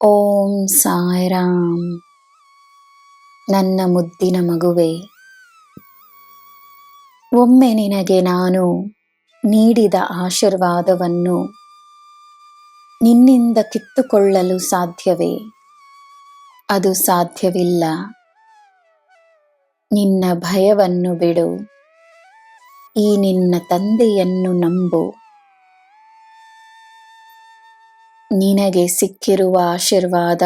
ಓಂ ಸಾಯಿರಾಮ್. ನನ್ನ ಮುದ್ದಿನ ಮಗುವೆ, ಒಮ್ಮೆ ನಿನಗೆ ನಾನು ನೀಡಿದ ಆಶೀರ್ವಾದವನ್ನು ನಿನ್ನಿಂದ ಕಿತ್ತುಕೊಳ್ಳಲು ಸಾಧ್ಯವೇ? ಅದು ಸಾಧ್ಯವಿಲ್ಲ. ನಿನ್ನ ಭಯವನ್ನು ಬಿಡು, ಈ ನಿನ್ನ ತಂದೆಯನ್ನು ನಂಬು. ನಿನಗೆ ಸಿಕ್ಕಿರುವ ಆಶೀರ್ವಾದ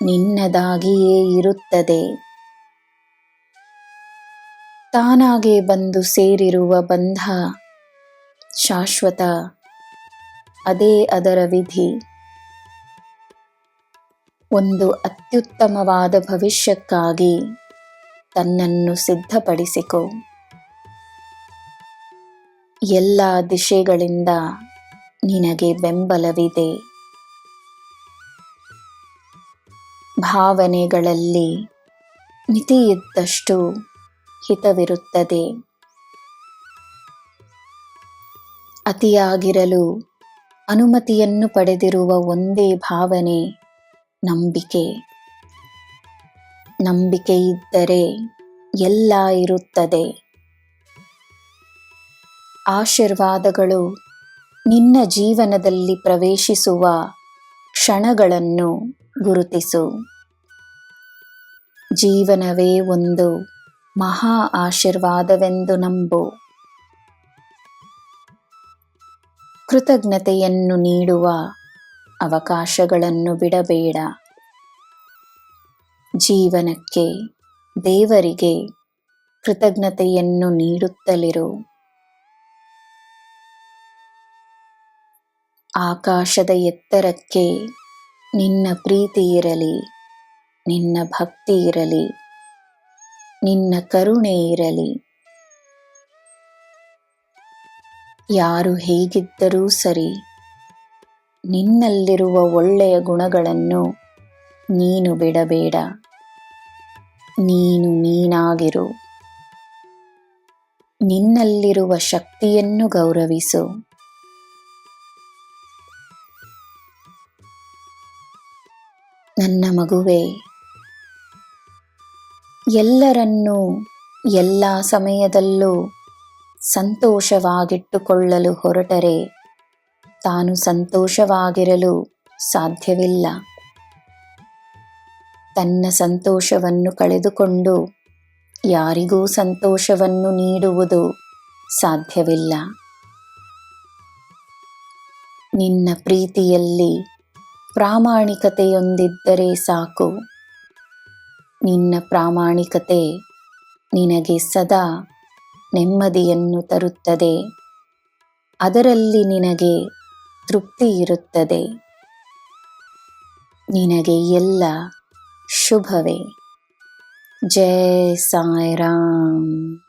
ನಿನ್ನದಾಗಿಯೇ ಇರುತ್ತದೆ. ತಾನಾಗೆ ಬಂದು ಸೇರಿರುವ ಬಂಧ ಶಾಶ್ವತ, ಅದೇ ಅದರ ವಿಧಿ. ಒಂದು ಅತ್ಯುತ್ತಮವಾದ ಭವಿಷ್ಯಕ್ಕಾಗಿ ತನ್ನನ್ನು ಸಿದ್ಧಪಡಿಸಿಕೊ. ಎಲ್ಲ ದಿಶೆಗಳಿಂದ ನಿನಗೆ ಬೆಂಬಲವಿದೆ. ಭಾವನೆಗಳಲ್ಲಿ ಮಿತಿಯಿದ್ದಷ್ಟು ಹಿತವಿರುತ್ತದೆ. ಅತಿಯಾಗಿರಲು ಅನುಮತಿಯನ್ನು ಪಡೆದಿರುವ ಒಂದೇ ಭಾವನೆ ನಂಬಿಕೆ. ನಂಬಿಕೆಯಿದ್ದರೆ ಎಲ್ಲ ಇರುತ್ತದೆ. ಆಶೀರ್ವಾದಗಳು ನಿನ್ನ ಜೀವನದಲ್ಲಿ ಪ್ರವೇಶಿಸುವ ಕ್ಷಣಗಳನ್ನು ಗುರುತಿಸು. ಜೀವನವೇ ಒಂದು ಮಹಾ ಆಶೀರ್ವಾದವೆಂದು ನಂಬು. ಕೃತಜ್ಞತೆಯನ್ನು ನೀಡುವ ಅವಕಾಶಗಳನ್ನು ಬಿಡಬೇಡ. ಜೀವನಕ್ಕೆ, ದೇವರಿಗೆ ಕೃತಜ್ಞತೆಯನ್ನು ನೀಡುತ್ತಲಿರು. ಆಕಾಶದ ಎತ್ತರಕ್ಕೆ ನಿನ್ನ ಪ್ರೀತಿ ಇರಲಿ, ನಿನ್ನ ಭಕ್ತಿ ಇರಲಿ, ನಿನ್ನ ಕರುಣೆ ಇರಲಿ. ಯಾರು ಹೇಗಿದ್ದರೂ ಸರಿ, ನಿನ್ನಲ್ಲಿರುವ ಒಳ್ಳೆಯ ಗುಣಗಳನ್ನು ನೀನು ಬಿಡಬೇಡ. ನೀನು ನೀನಾಗಿರು. ನಿನ್ನಲ್ಲಿರುವ ಶಕ್ತಿಯನ್ನು ಗೌರವಿಸು. ನನ್ನ ಮಗುವೆ, ಎಲ್ಲರನ್ನೂ ಎಲ್ಲ ಸಮಯದಲ್ಲೂ ಸಂತೋಷವಾಗಿಟ್ಟುಕೊಳ್ಳಲು ಹೊರಟರೆ ತಾನು ಸಂತೋಷವಾಗಿರಲು ಸಾಧ್ಯವಿಲ್ಲ. ತನ್ನ ಸಂತೋಷವನ್ನು ಕಳೆದುಕೊಂಡು ಯಾರಿಗೂ ಸಂತೋಷವನ್ನು ನೀಡುವುದು ಸಾಧ್ಯವಿಲ್ಲ. ನಿನ್ನ ಪ್ರೀತಿಯಲ್ಲಿ ಪ್ರಾಮಾಣಿಕತೆಯೊಂದಿದ್ದರೆ ಸಾಕು. ನಿನ್ನ ಪ್ರಾಮಾಣಿಕತೆ ನಿನಗೆ ಸದಾ ನೆಮ್ಮದಿಯನ್ನು ತರುತ್ತದೆ. ಅದರಲ್ಲಿ ನಿನಗೆ ತೃಪ್ತಿ ಇರುತ್ತದೆ. ನಿನಗೆ ಎಲ್ಲ ಶುಭವೇ. ಜೈ ಸಾಯಿರಾಮ್.